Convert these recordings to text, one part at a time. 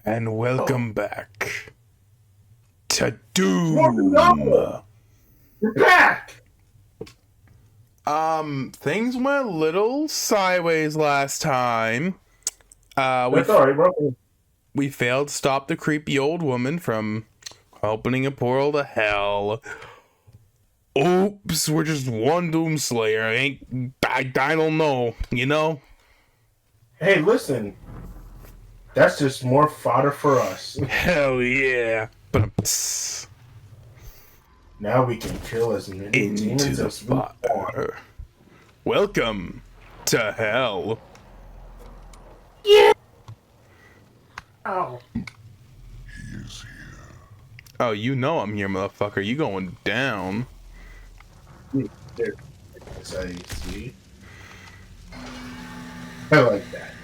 And welcome back to Doom. Oh, no! We're back! Things went a little sideways last time. That's alright, bro. We failed to stop the creepy old woman from opening a portal to hell. Oops, we're just one Doomslayer. I don't know, you know? Hey, listen. That's just more fodder for us. Hell yeah. But Now we can kill as many into demons the as we want. fire. Welcome to hell. Yeah! Ow. Oh, you know I'm here, motherfucker. You going down. There. I see. I like that.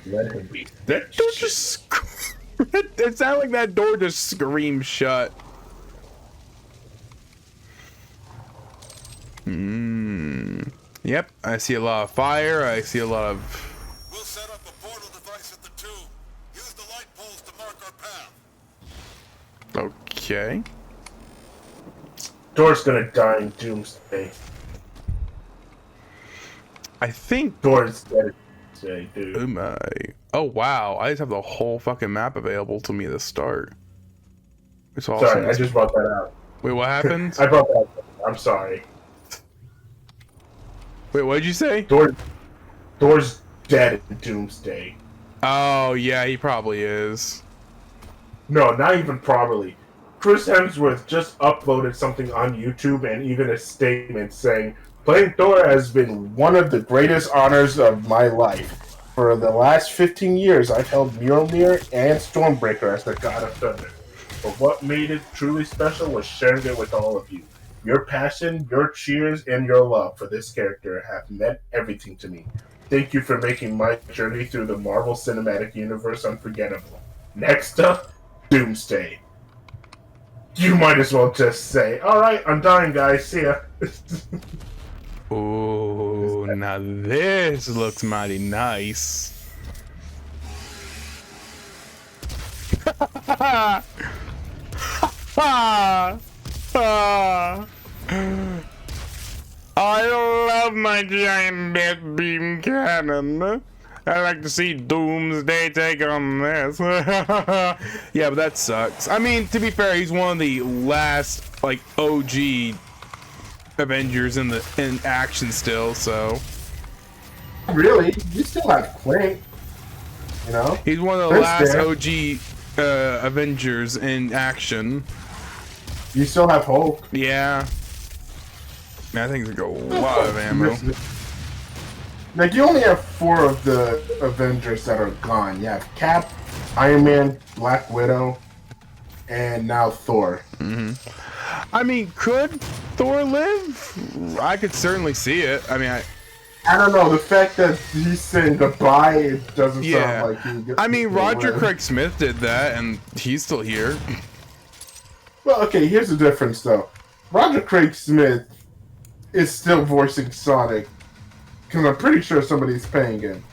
Let him be. That door just it sounded like that door just screamed shut. Yep, I see a lot of fire. I see a lot of... We'll set up a portal device at the tomb. Use the light poles to mark our path. Okay. Door's gonna die in Doomsday. I think... Door's dead today, dude. Oh my... Oh wow, I just have the whole fucking map available to me at the start. It's awesome. Sorry, I just brought that out. Wait, what happened? I brought that up. I'm sorry. Wait, what did you say? Door's dead in Doomsday. Oh yeah, he probably is. No, not even probably. Chris Hemsworth just uploaded something on YouTube and even a statement saying, "Playing Thor has been one of the greatest honors of my life. For the last 15 years, I've held Mjolnir and Stormbreaker as the God of Thunder. But what made it truly special was sharing it with all of you. Your passion, your cheers, and your love for this character have meant everything to me. Thank you for making my journey through the Marvel Cinematic Universe unforgettable. Next up, Doomsday." You might as well just say, "Alright, I'm dying, guys. See ya." Oh, now this looks mighty nice. I love my giant death beam cannon. I like to see Doomsday take on this. Yeah, but that sucks. I mean, to be fair, he's one of the last, like, OG Avengers in action still, so. Really? You still have Clint. You know? He's one of the last OG Avengers in action. You still have Hulk. Yeah. Man, I think there's a lot of ammo. Like, you only have 4 of the Avengers that are gone. You have Cap, Iron Man, Black Widow, and now Thor. I mean, could Thor live? I could certainly see it. I mean, I don't know. The fact that he's saying goodbye, it doesn't yeah. sound like he gets I mean, to Roger live. Craig Smith did that, and he's still here. Well, okay, here's the difference, though. Roger Craig Smith is still voicing Sonic, because I'm pretty sure somebody's paying him.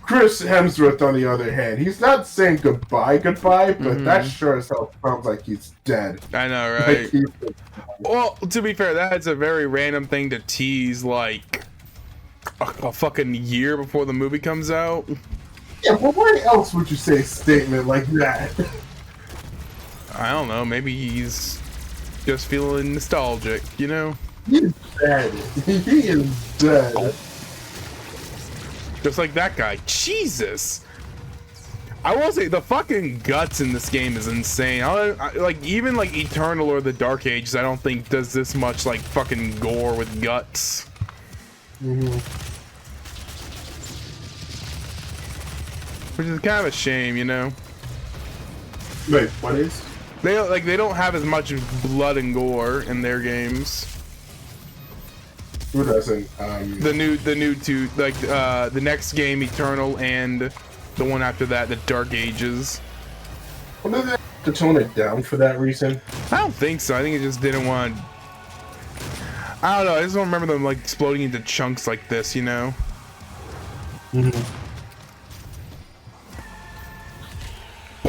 Chris Hemsworth, on the other hand, he's not saying goodbye, but that sure as hell sounds like he's dead. I know, Like right? he's- Well, to be fair, that's a very random thing to tease, like, a fucking year before the movie comes out. Yeah, but why else would you say a statement like that? I don't know, maybe he's just feeling nostalgic, you know? He's dead. He is dead. Oh. Just like that guy. Jesus! I will say, the fucking guts in this game is insane. Like, even, like, Eternal or the Dark Ages, I don't think does this much, like, fucking gore with guts. Which is kind of a shame, you know? Wait, what is? They don't have as much blood and gore in their games. Who doesn't? The new two, like, the next game, Eternal, and the one after that, the Dark Ages. Well, did they have to tone it down for that reason? I don't think so. I think it just didn't want. I don't know. I just don't remember them like exploding into chunks like this, you know.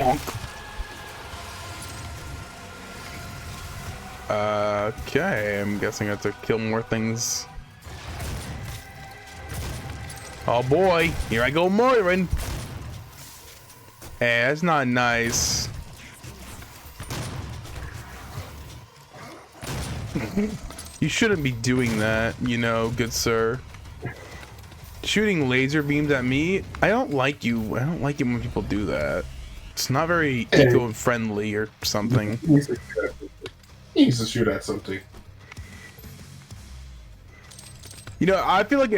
Bonk. Okay, I'm guessing I have to kill more things. Oh boy, here I go, Moirin. Hey, that's not nice. You shouldn't be doing that, you know, good sir. Shooting laser beams at me? I don't like you. I don't like it when people do that. It's not very eco-friendly or something. He needs to shoot at something. You know, I feel like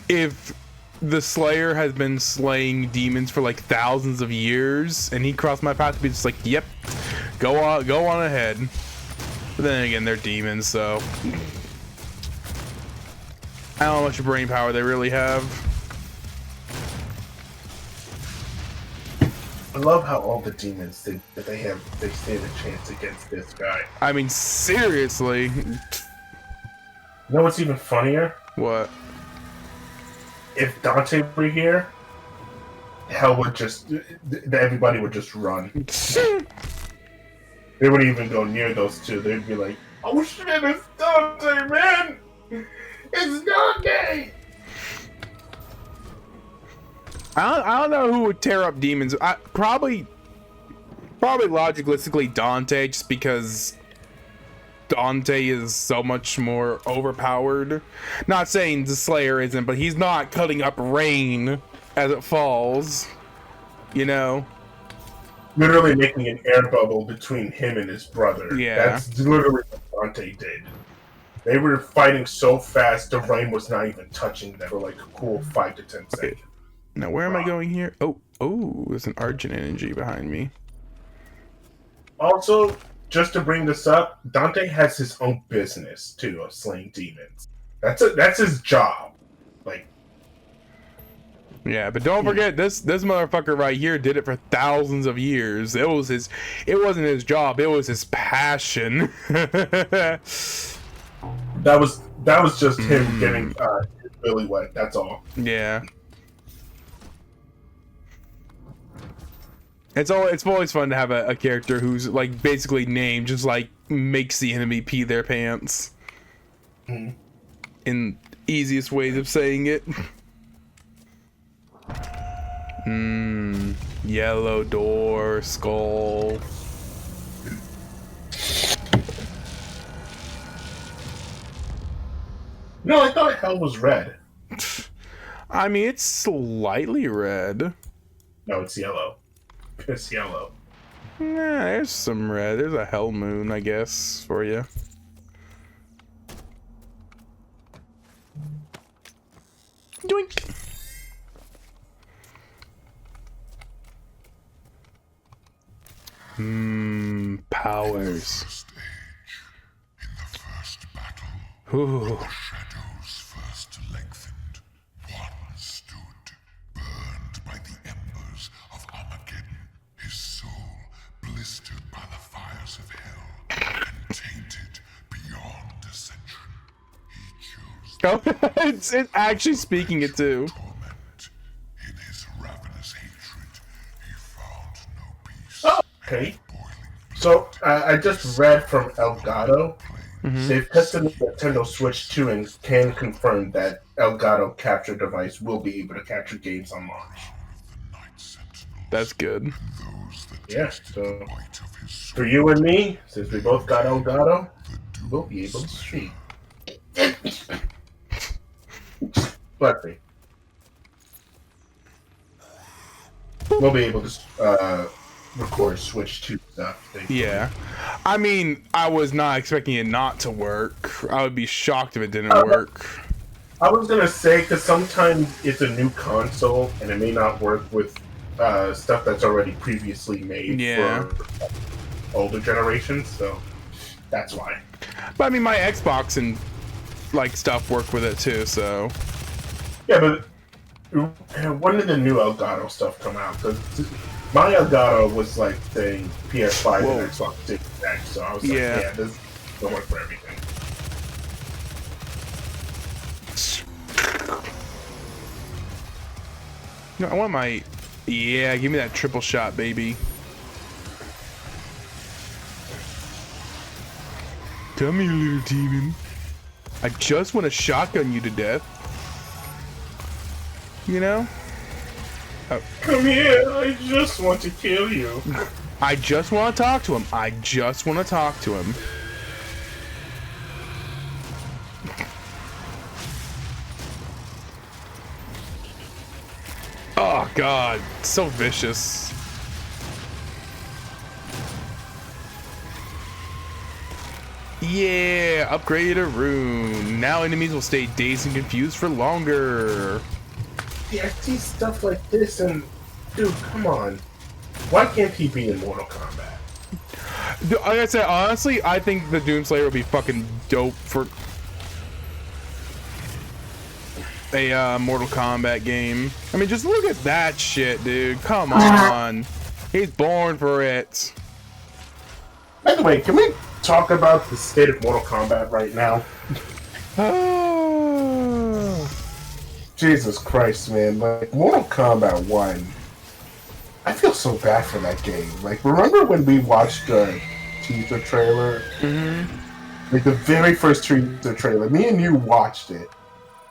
if the Slayer has been slaying demons for like thousands of years and he crossed my path, to be just like, yep, go on ahead. But then again, they're demons, so I don't know how much brain power they really have. I love how all the demons think that they stand a chance against this guy. I mean, seriously. You know what's even funnier? What? If Dante were here, hell would just everybody would just run. They wouldn't even go near those two. They'd be like, "Oh shit, it's Dante, man! It's Dante!" I don't know who would tear up demons. Probably logically Dante, just because Dante is so much more overpowered. Not saying the Slayer isn't, but he's not cutting up rain as it falls. You know? Literally making an air bubble between him and his brother. Yeah. That's literally what Dante did. They were fighting so fast, the rain was not even touching them for like a cool 5 to 10 seconds. Now, where am I going here? Oh, there's an Argent energy behind me. Also, just to bring this up, Dante has his own business too of slaying demons. That's his job. Like, yeah, but don't forget this motherfucker right here did it for thousands of years. It wasn't his job, it was his passion. that was just him getting his Billy wet. That's all. Yeah. It's always fun to have a character who's like basically named just like makes the enemy pee their pants. In easiest ways of saying it. Yellow door, skull. No, I thought hell was red. I mean, it's slightly red. No, it's yellow. It's yellow. Nah, there's some red. There's a hell moon, I guess, for you. Doink. Powers. In the first battle, Ooh. shadows first lengthened. One stood, burned by the embers of Armageddon, his soul blistered by the fires of hell, and tainted beyond ascension. He chose Oh, it's actually speaking it too. torment. In his ravenous hatred, he found no peace. Oh, okay. So I just read from Elgato. They've tested the Nintendo Switch 2 and can confirm that Elgato capture device will be able to capture games on launch. That's good. Yeah, so for you and me, since we both got Elgato, we'll be able to stream. Bless me. We'll be able to record Switch 2 stuff. Yeah. I mean, I was not expecting it not to work. I would be shocked if it didn't work. I was gonna say, because sometimes it's a new console and it may not work with stuff that's already previously made for older generations, so that's why. But I mean, my Xbox and like stuff work with it too, so. Yeah, but when did the new Elgato stuff come out? Because my Elgato was like saying PS5 and Xbox Series X, so I was like, yeah, this don't work for everything. No, I want my Yeah, give me that triple shot, baby. Come here, little demon. I just want to shotgun you to death. You know? Come here, I just want to kill you. I just want to talk to him. I just want to talk to him. Oh god, so vicious. Yeah, upgrade a rune. Now enemies will stay dazed and confused for longer. Yeah, I see stuff like this and... Dude, come on. Why can't he be in Mortal Kombat? Like I said, honestly, I think the Doomslayer would be fucking dope for a Mortal Kombat game. I mean, just look at that shit, dude. Come on. He's born for it. By the way, can we talk about the state of Mortal Kombat right now? Oh. Jesus Christ, man. Like, Mortal Kombat 1, I feel so bad for that game. Like, remember when we watched the teaser trailer? Like, the very first teaser trailer. Me and you watched it.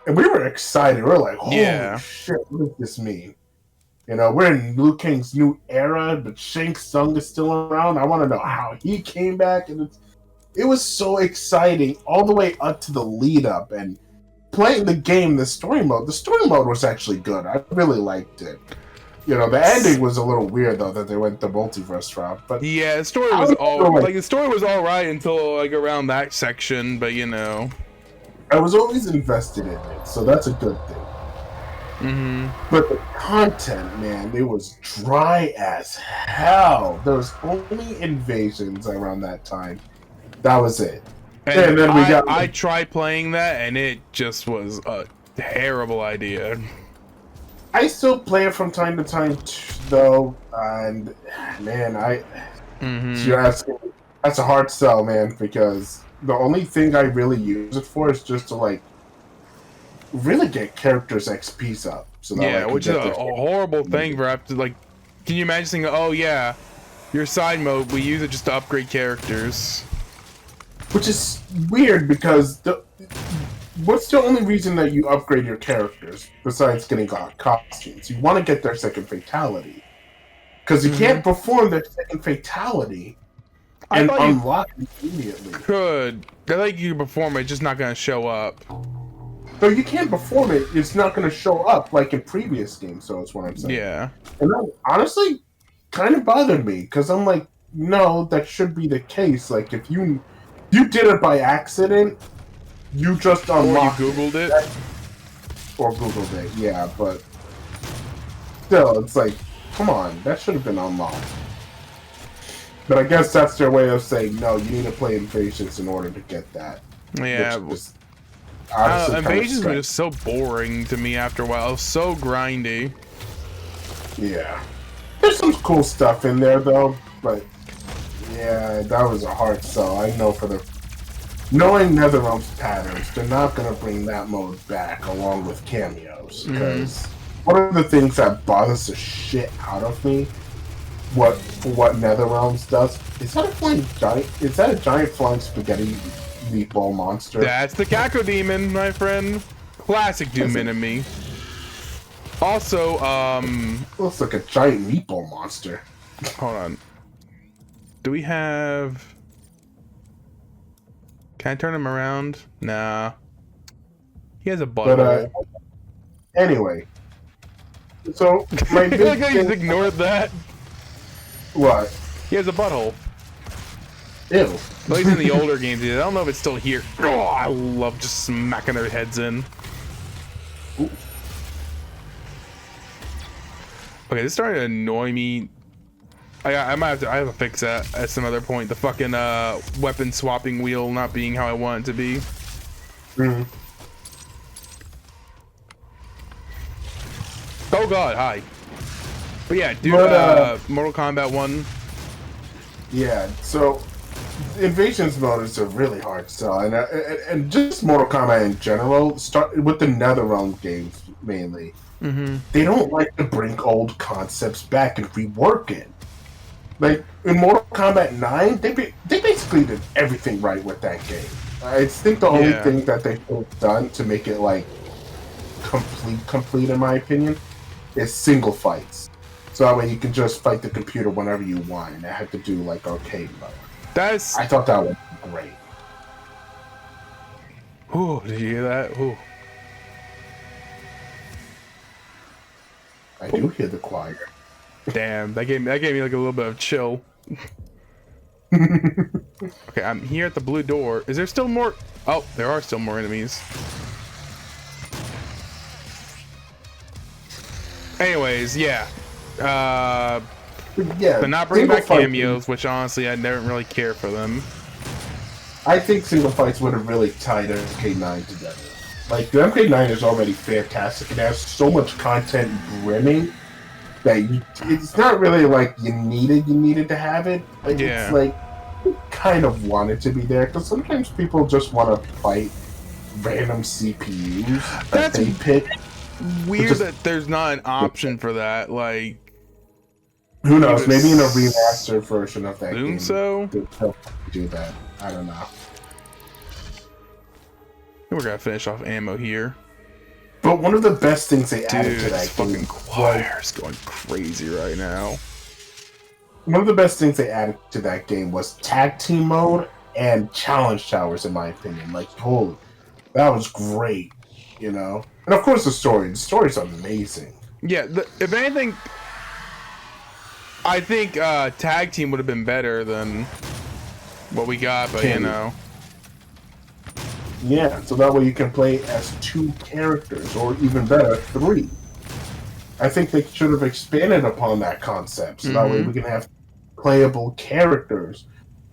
And we were excited. We were like, holy shit, what does this mean? You know, we're in Liu Kang's new era, but Shang Tsung is still around. I want to know how he came back. And it was so exciting all the way up to the lead up. And playing the game, the story mode was actually good. I really liked it. You know, the ending was a little weird though that they went the multiverse route. But yeah, the story was the story was all right until like around that section. But you know, I was always invested in it, so that's a good thing. But the content, man, it was dry as hell. There was only invasions around that time. That was it. And then I tried playing that, and it just was a terrible idea. I still play it from time to time, though, and man, you're asking, that's a hard sell, man, because the only thing I really use it for is just to like really get characters' XP's up. So that which is a horrible thing for after like. Can you imagine saying, "Oh yeah, your side mode, we use it just to upgrade characters," which is weird because what's the only reason that you upgrade your characters besides getting costumes? You want to get their second fatality. Because you can't perform their second fatality and unlock it immediately. Could. I think you can perform it, it's just not going to show up. So you can't perform it, it's not going to show up like in previous games, so that's what I'm saying. Yeah. And that honestly kind of bothered me, because I'm like, no, that should be the case. Like, if you did it by accident, you just unlocked Or you Googled it? Or Googled it, yeah, but still, it's like, come on, that should have been unlocked. But I guess that's their way of saying, no, you need to play Invasions in order to get that. Yeah. Invasions were just so boring to me after a while. It was so grindy. Yeah. There's some cool stuff in there, though, but yeah, that was a hard sell. I know knowing NetherRealm's patterns, they're not going to bring that mode back along with cameos. Because one of the things that bothers the shit out of me, what NetherRealms does, is that a giant flying spaghetti meatball monster? That's the Cacodemon, my friend. Classic Doom enemy. Also, looks like a giant meatball monster. Hold on. Do we have... Can I turn him around? Nah. He has a butthole. But, anyway. So, my I feel like I just ignored that. What? He has a butthole. Ew. Well, he's in the older games. I don't know if it's still here. Oh, I love just smacking their heads in. Ooh. Okay, this is starting to annoy me. I might have to fix that at some other point. The fucking weapon swapping wheel not being how I want it to be. Oh god, hi. But yeah, dude, Mortal Kombat 1. Yeah, so Invasions mode is a really hard sell, and just Mortal Kombat in general. Start with the NetherRealm games mainly. Mm-hmm. They don't like to bring old concepts back and rework it. Like in Mortal Kombat 9, they basically did everything right with that game. I think the only thing that they could have done to make it like complete in my opinion, is single fights. So that way you can just fight the computer whenever you want, and I have to do like arcade mode. I thought that was great. Ooh, did you hear that? Ooh. I do hear the choir. Damn, that gave me like a little bit of chill. Okay, I'm here at the blue door. Is there still more? Oh, there are still more enemies. Anyways, yeah. Yeah, They're not bringing back cameos, which honestly I never really care for them. I think single fights would have really tied MK9 together. Like the MK9 is already fantastic. It has so much content brimming that it's not really like you needed to have it. Like, it's like you kind of want it to be there because sometimes people just want to fight random CPUs that they pick. Weird that there's not an option for that. Like, who knows? Maybe in a remastered version of that game, so they'll do that. I don't know. We're gonna finish off ammo here. But one of the best things they added to that game, fucking choir's going crazy right now. One of the best things they added to that game was tag team mode and challenge towers, in my opinion. Like, holy, that was great, you know. And of course, the story. The story's amazing. Yeah, if anything, I think tag team would have been better than what we got, but you know. Yeah, so that way you can play as 2 characters, or even better, 3. I think they should have expanded upon that concept, so that way we can have playable characters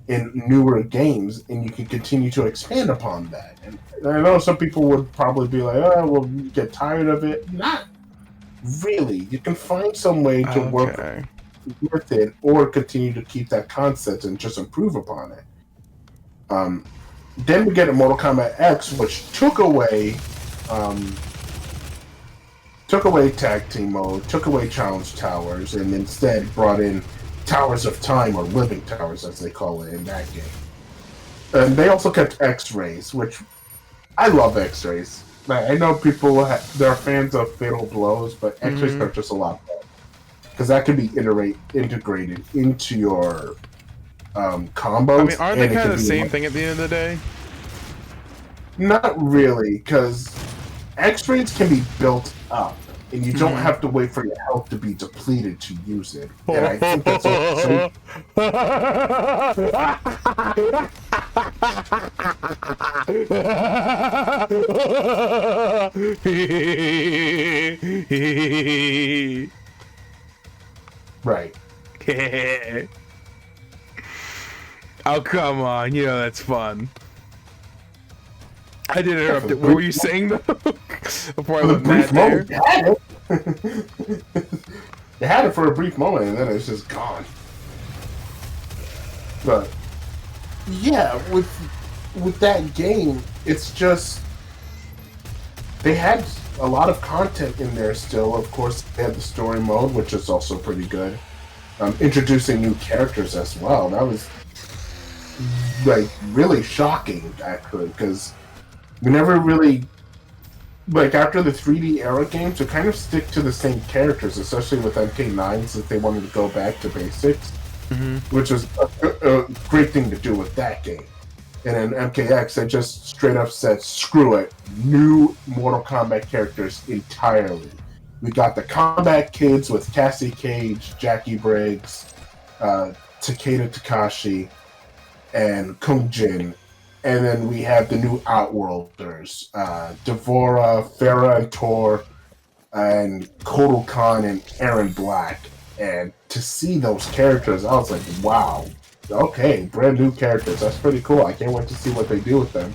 in newer games, and you can continue to expand upon that. And I know some people would probably be like, oh, well, you get tired of it. Not really. You can find some way to work with it, or continue to keep that concept and just improve upon it. Then we get a Mortal Kombat X, which took away tag team mode, took away challenge towers, and instead brought in Towers of Time, or Living Towers as they call it in that game. And they also kept X-Rays, which I love X-Rays. I know people they're fans of Fatal Blows, but X-Rays are just a lot better because that can be integrated into your combos. I mean, aren't they kind of the same thing at the end of the day? Not really, because X-Rays can be built up, and you don't have to wait for your health to be depleted to use it. And I think that's also... Right. Oh, come on. You know that's fun. I did interrupt it. What were you saying, though? Before I went mad there? They had it for a brief moment, and then it's just gone. But, yeah, with that game, it's just... They had a lot of content in there still. Of course, they had the story mode, which is also pretty good. Introducing new characters as well. That was, like, really shocking, actually, because we never really... Like, after the 3D era games, to kind of stick to the same characters, especially with MK9, since they wanted to go back to basics, which was a great thing to do with that game. And in MKX, they just straight up said, screw it, new Mortal Kombat characters entirely. We got the Combat Kids with Cassie Cage, Jackie Briggs, Takeda Takashi, and Kung Jin. And then we have the new Outworlders, Devora, Farah and Tor, and Kotal Khan and Aaron Black. And to see those characters, I was like, wow, okay, brand new characters. That's pretty cool. I can't wait to see what they do with them.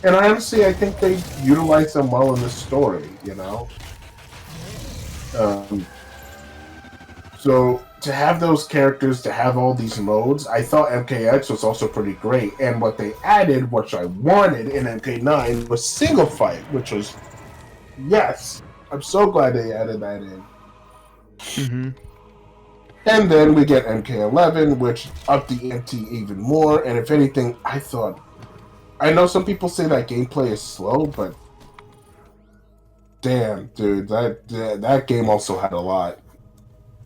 And honestly, I think they utilize them well in the story, you know? So to have those characters, to have all these modes, I thought MKX was also pretty great. And what they added, which I wanted in MK9, was single fight, which was, yes, I'm so glad they added that in. Mm-hmm. And then we get MK11, which upped the ante even more. And if anything, I know some people say that gameplay is slow, but damn, dude, that game also had a lot.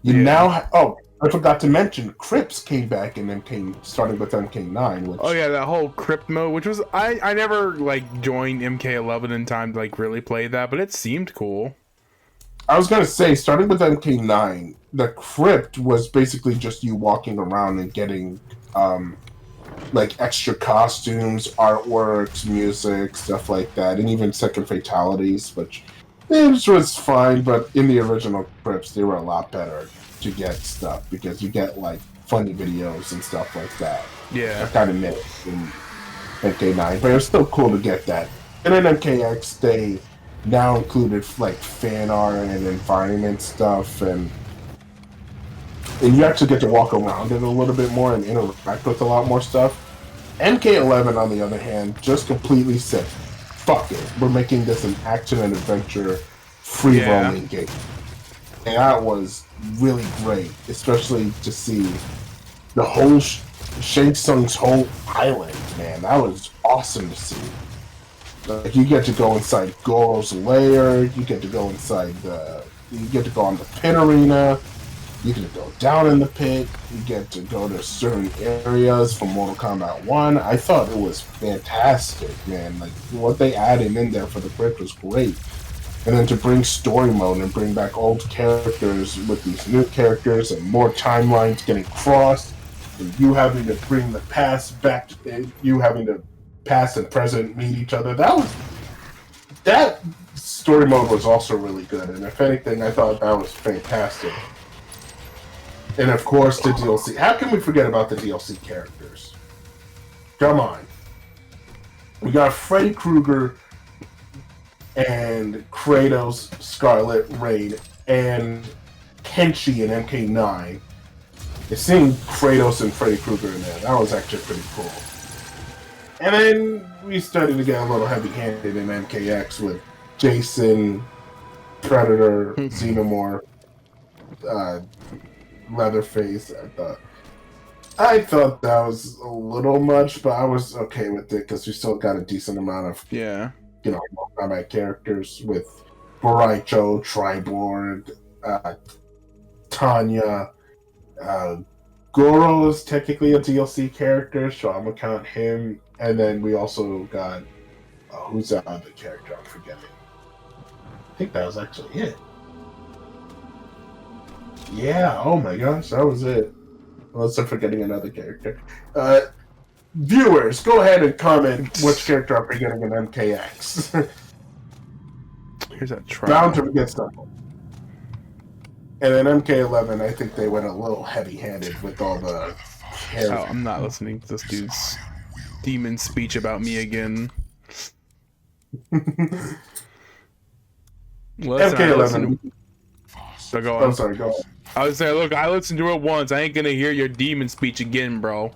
I forgot to mention, Crips came back in MK, starting with MK9. Which, Oh yeah, that whole crypt mode, which was I never like joined MK11 in time to like really play that, but it seemed cool. I was gonna say, starting with MK9, the Crypt was basically just you walking around and getting like extra costumes, artworks, music, stuff like that, and even second fatalities, which was fine. But in the original Crypts, they were a lot better to get stuff because you get like funny videos and stuff like that. Yeah. I kind of missed in MK9, but it was still cool to get that. And in MKX, they now included like fan art and environment stuff, and you actually get to walk around it a little bit more and interact with a lot more stuff. MK11, on the other hand, just completely said, "Fuck it, we're making this an action and adventure free roaming game," and that was really great, especially to see the whole Shang Tsung's whole island. Man, that was awesome to see. Like, you get to go inside Goro's lair, you get to go you get to go on the pit arena, you get to go down in the pit, you get to go to certain areas from Mortal Kombat 1. I thought it was fantastic, man. Like, what they added in there for the Crypt was great. And then to bring story mode and bring back old characters with these new characters and more timelines getting crossed, and you having to bring the past back, you having to past and present meet each other. That story mode was also really good, and if anything, I thought that was fantastic. And of course, the DLC. How can we forget about the DLC characters? Come on. We got Freddy Krueger and Kratos, Scarlet Raid, and Kenshi in MK9. And seeing Kratos and Freddy Krueger in there, that was actually pretty cool. And then we started to get a little heavy-handed in MKX with Jason, Predator, Xenomorph, Leatherface. I thought that was a little much, but I was okay with it because we still got a decent amount of combat characters with Boraicho, Triborg, Tanya. Goro is technically a DLC character, so I'm gonna count him. And then we also got who's that other character? I'm forgetting. I think that was actually it. Yeah. Oh my gosh, that was it. Unless I'm forgetting another character. Viewers, go ahead and comment which character I'm forgetting in MKX. Here's that try. Bound to forget something. And in MK11, I think they went a little heavy-handed with all the hair. Oh, I'm not listening to this dude's demon speech about me again. MK11. So go on. I'm sorry, go on. I was saying, look, I listened to it once. I ain't gonna hear your demon speech again, bro.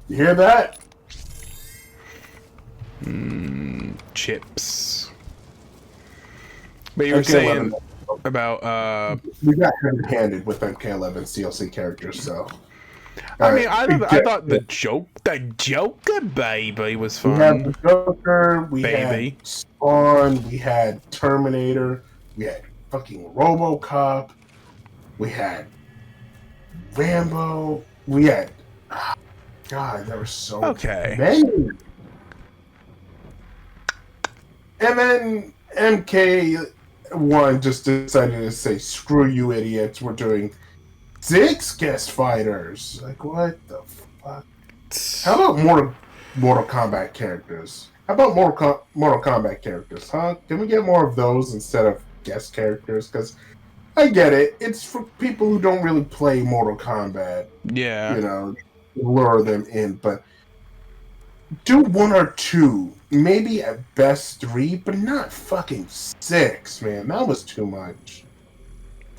You hear that? Chips. But you were saying about we got heavy-handed with MK11's DLC characters, so. I mean, I thought the Joker baby was fun. We had the Joker, we had Spawn, we had Terminator, we had fucking RoboCop, we had Rambo, we had God, there were so many. And then MK1 just decided to say, "Screw you, idiots! We're doing 6 guest fighters." Like, what the fuck? How about Mortal Kombat characters? How about Mortal Kombat characters, huh? Can we get more of those instead of guest characters? Because I get it. It's for people who don't really play Mortal Kombat. Yeah. You know, lure them in. But do 1 or 2. Maybe at best 3, but not fucking 6, man. That was too much.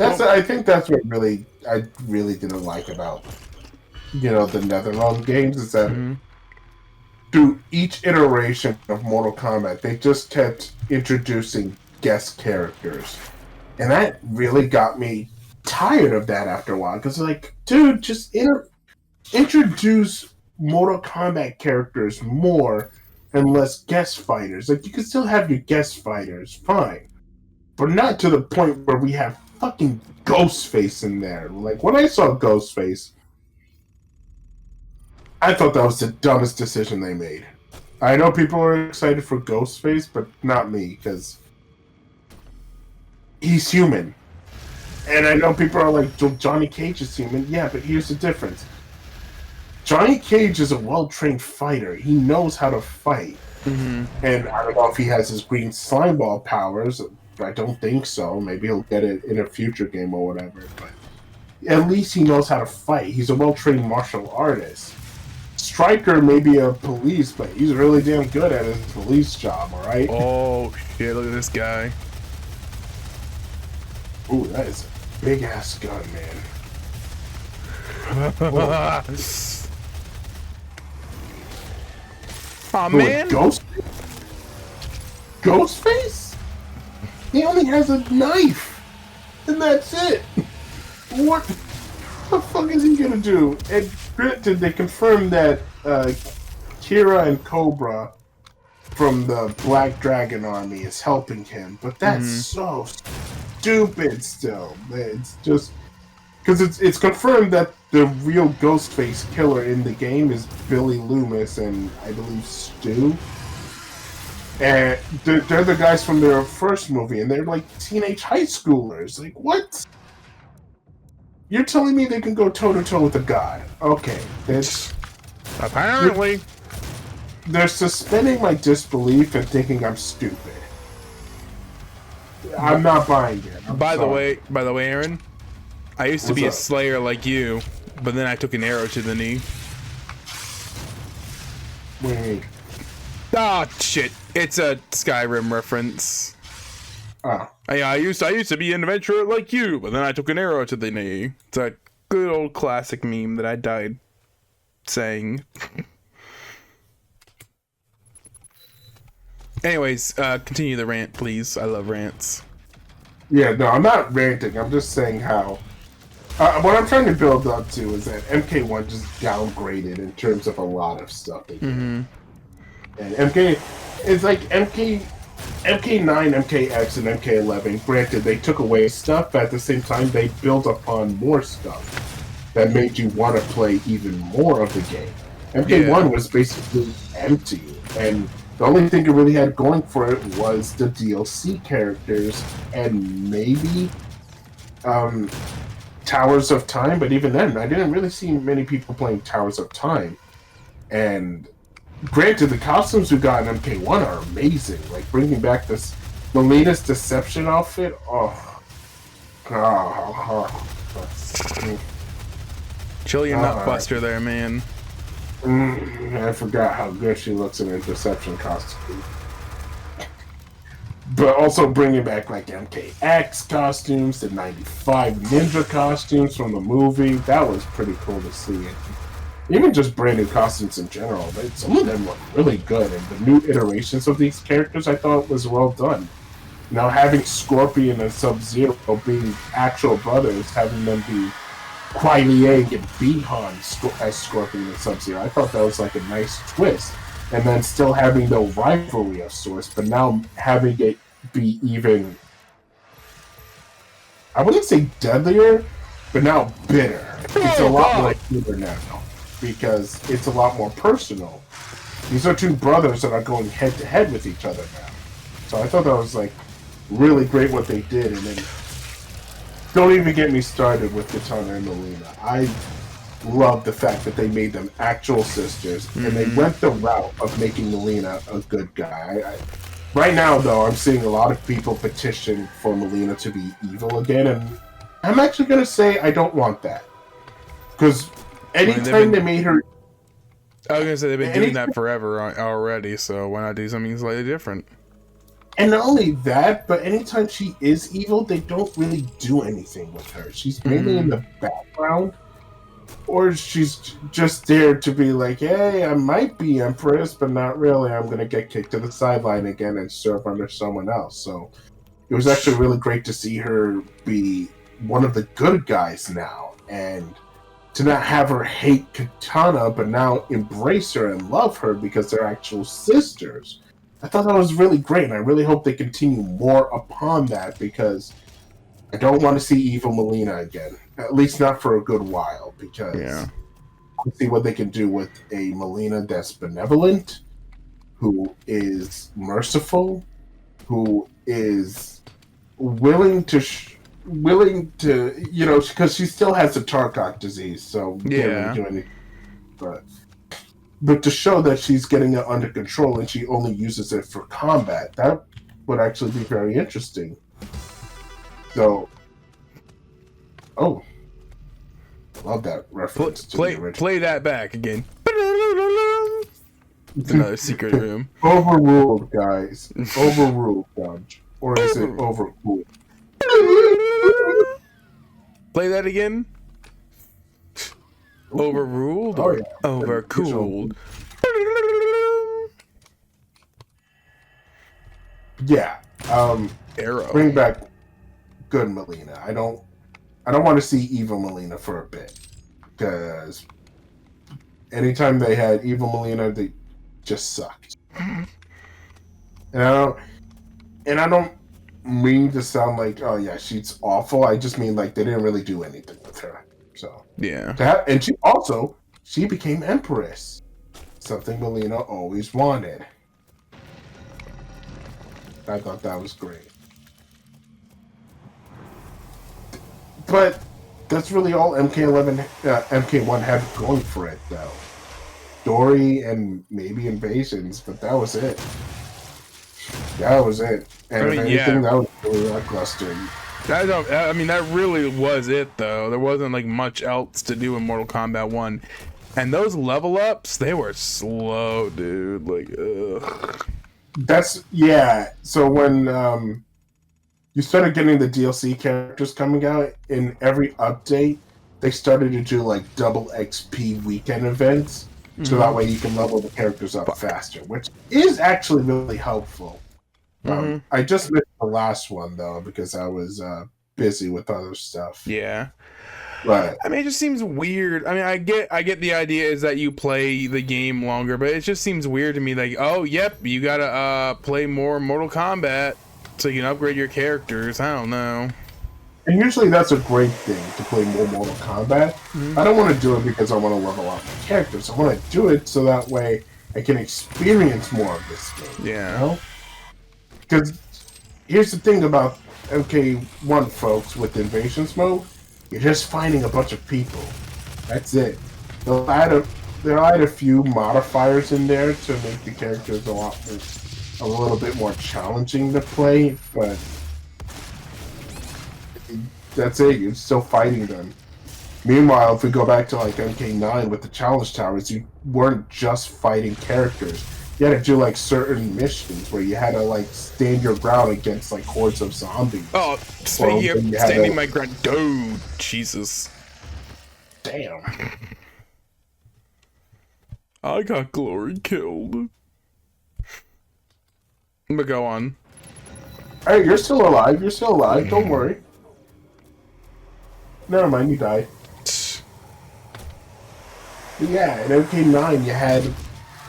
I think that's what I really didn't like about the NetherRealm games is that through each iteration of Mortal Kombat, they just kept introducing guest characters, and that really got me tired of that after a while. Because like, dude, just introduce Mortal Kombat characters more and less guest fighters. Like, you can still have your guest fighters, fine, but not to the point where we have fucking Ghostface in there. Like, when I saw Ghostface, I thought that was the dumbest decision they made. I know people are excited for Ghostface, but not me, because he's human. And I know people are like, Johnny Cage is human. Yeah, but here's the difference. Johnny Cage is a well-trained fighter. He knows how to fight. And I don't know if he has his green slime ball powers. I don't think so. Maybe he'll get it in a future game or whatever. But at least he knows how to fight. He's a well-trained martial artist. Stryker may be a police, but he's really damn good at his police job, alright? Oh, shit, look at this guy. Ooh, that is a big-ass gun, man. Aw, man. Ghostface? He only has a knife, and that's it. What the fuck is he gonna do? And granted, they confirmed that Kira and Cobra from the Black Dragon Army is helping him, but that's so stupid still. It's just because it's confirmed that the real Ghostface killer in the game is Billy Loomis and I believe Stu. And they're the guys from their first movie, and they're like teenage high schoolers. Like, what? You're telling me they can go toe-to-toe with a god? Okay, that's... Apparently. They're suspending my disbelief and thinking I'm stupid. I'm not buying it. By the way, Aaron, I used to be a up? slayer like you, but then I took an arrow to the knee. Wait. Ah, shit. It's a Skyrim reference. Oh. I used to be an adventurer like you, but then I took an arrow to the knee. It's a good old classic meme that I died saying. Anyways, continue the rant, please. I love rants. Yeah, no, I'm not ranting. I'm just saying how... what I'm trying to build up to is that MK1 just downgraded in terms of a lot of stuff they did. And it's like MK9, MKX, and MK11. Granted, they took away stuff, but at the same time, they built upon more stuff that made you want to play even more of the game. MK1 was basically empty, and the only thing it really had going for it was the DLC characters and maybe Towers of Time, but even then, I didn't really see many people playing Towers of Time. And granted, the costumes we got in MK1 are amazing. Like, bringing back this Melina's Deception outfit, Chill your nutbuster there, man. I forgot how good she looks in her Deception costume. But also bringing back like MKX costumes, the 95 Ninja costumes from the movie, that was pretty cool to see. And even just brand new costumes in general, but some of them look really good. And the new iterations of these characters I thought was well done. Now having Scorpion and Sub-Zero being actual brothers, having them be Kuai Liang and Bi-Han as Scorpion and Sub-Zero, I thought that was like a nice twist. And then still having the rivalry of sorts, but now having it be even, I wouldn't say deadlier, but now bitter. It's a lot more bitter now, because it's a lot more personal. These are two brothers that are going head to head with each other now. So I thought that was like really great what they did. And then don't even get me started with Kitana and Mileena. I love the fact that they made them actual sisters, and they went the route of making Mileena a good guy. Right now, though, I'm seeing a lot of people petition for Mileena to be evil again, and I'm actually going to say I don't want that. Because anytime they made her... I was going to say they've been doing that forever already, so why not do something slightly different? And not only that, but anytime she is evil, they don't really do anything with her. She's mainly in the background, or she's just there to be like, hey, I might be Empress, but not really. I'm going to get kicked to the sideline again and serve under someone else. So it was actually really great to see her be one of the good guys now, and to not have her hate Katana, but now embrace her and love her because they're actual sisters. I thought that was really great, and I really hope they continue more upon that, because I don't want to see Evil Melina again. At least not for a good while, because let's see what they can do with a Melina that's benevolent, who is merciful, who is willing to, because she still has the Tarkok disease, so can't really do anything. But to show that she's getting it under control and she only uses it for combat, that would actually be very interesting. So, love that reference to the original. Play that back again. It's another secret room. Overruled, guys. Overruled, Dodge. Or is it overruled? Play that again. Overruled or overcooled? Yeah. Arrow. Bring back good Melina. I don't want to see evil Melina for a bit, because anytime they had evil Melina, they just sucked. And I don't mean to sound like, oh yeah, she's awful. I just mean like they didn't really do anything with her. So yeah, and she became Empress, something Melina always wanted. I thought that was great. But that's really all MK1 had going for it, though. Story and maybe invasions, but that was it. That was it. And if anything, that was really lackluster. I mean, that really was it, though. There wasn't like much else to do in Mortal Kombat 1. And those level ups, they were slow, dude. Like, ugh. So when you started getting the DLC characters coming out, in every update, they started to do like double XP weekend events, so that way you can level the characters up faster, which is actually really helpful. I just missed the last one though because I was busy with other stuff. Yeah. But I mean, it just seems weird. I mean, I get the idea is that you play the game longer, but it just seems weird to me. Like, oh, yep, you gotta play more Mortal Kombat so you can upgrade your characters. I don't know. And usually that's a great thing to play more Mortal Kombat. I don't want to do it because I want to level up my characters. I want to do it so that way I can experience more of this game. Yeah. You know? Because here's the thing about MK1, folks, with Invasions mode. You're just finding a bunch of people. That's it. They'll add a few modifiers in there to make the characters a little bit more challenging to play, but that's it. You're still fighting them. Meanwhile, if we go back to like MK9 with the challenge towers, you weren't just fighting characters. You had to do like certain missions where you had to like stand your ground against like hordes of zombies. Oh, speaking of standing my ground, dude, Jesus. Damn. I got Glory killed. But go on. Hey, you're still alive. You're still alive. Don't worry. Never mind, you died. But yeah, in MK9 you had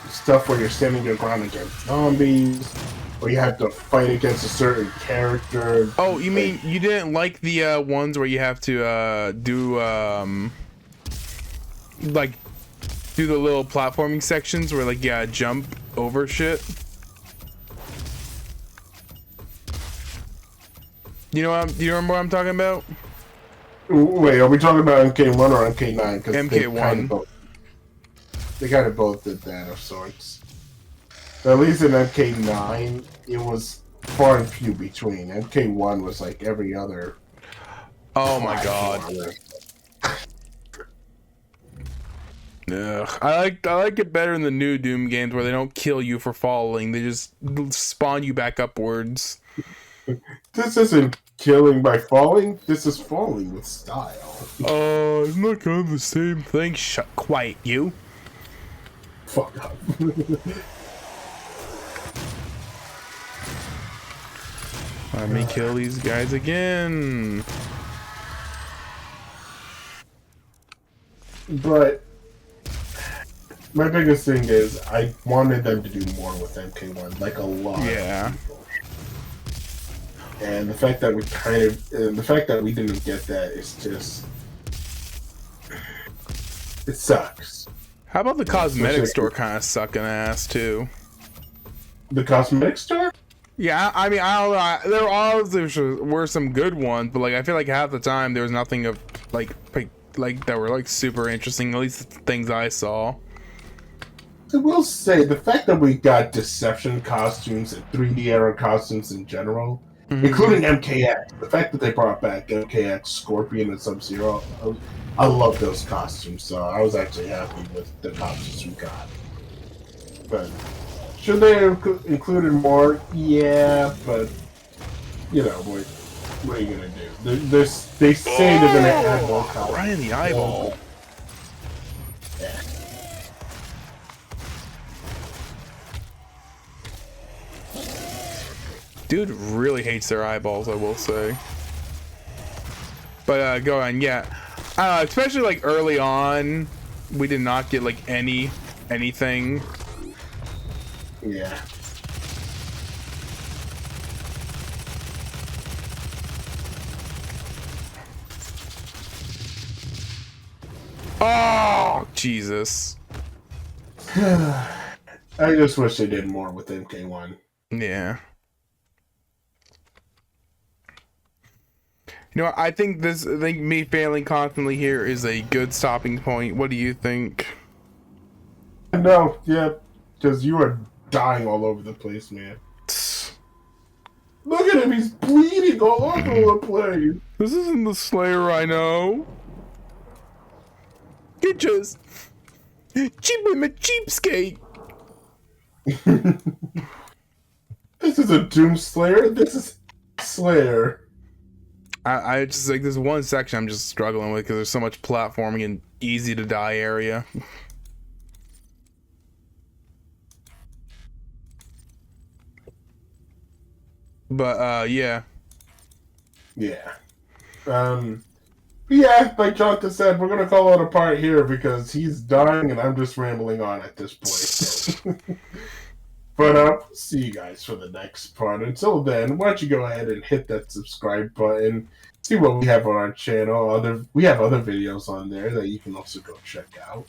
stuff where you're standing your ground against zombies, or you have to fight against a certain character. Oh, you mean you didn't like the ones where you have to do like do the little platforming sections where like you gotta jump over shit? Do you remember what I'm talking about? Wait, are we talking about MK1 or MK9? Because MK1. They kind of both did that of sorts. But at least in MK9, it was far and few between. MK1 was like every other. Oh my god. Ugh. I like it better in the new Doom games where they don't kill you for falling. They just spawn you back upwards. This isn't killing by falling. This is falling with style. Oh, it's not kind of the same thing. Shut quiet, you. Fuck up. Let me kill these guys again. But my biggest thing is I wanted them to do more with MK1, like a lot. Yeah. And the fact that we didn't get that is just, it sucks. How about the cosmetic store kind of sucking ass too? The cosmetic store? Yeah, I mean, I don't know. There were some good ones, but like I feel like half the time there was nothing of like that were like super interesting. At least the things I saw. I will say the fact that we got Deception costumes and 3D era costumes in general, including MKX. The fact that they brought back MKX, Scorpion, and Sub-Zero, I love those costumes. So I was actually happy with the costumes we got. But should they have included more? Yeah, but you know, what are you gonna do? They say they're gonna add more costumes. Right in the eyeball. Yeah. Dude really hates their eyeballs, I will say. But go on, yeah. Especially like early on, we did not get like anything. Yeah. Oh, Jesus. I just wish they did more with MK1. Yeah. You know, I think me failing constantly here is a good stopping point. What do you think? No, yeah, because you are dying all over the place, man. Look at him, he's bleeding all over the place. This isn't the Slayer I know. You're just cheap him a cheapskate. This is a Doom Slayer. This is Slayer. I just like this one section I'm just struggling with because there's so much platforming and easy to die area. But yeah. Yeah. Yeah, like Jonathan said, we're gonna call it a part here because he's dying and I'm just rambling on at this point. But see you guys for the next part. Until then, why don't you go ahead and hit that subscribe button, see what we have on our channel. We have other videos on there that you can also go check out.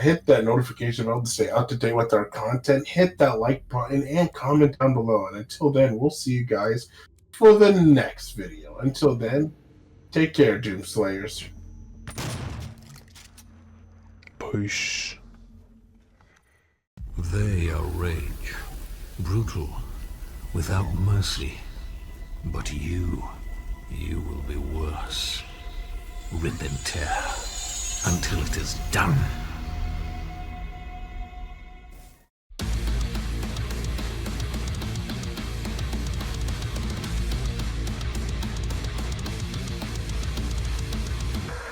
Hit that notification bell to stay up to date with our content. Hit that like button and comment down below. And until then, we'll see you guys for the next video. Until then, take care, Doom Slayers. Push. They are rage, brutal, without mercy. But you will be worse. Rip and tear until it is done.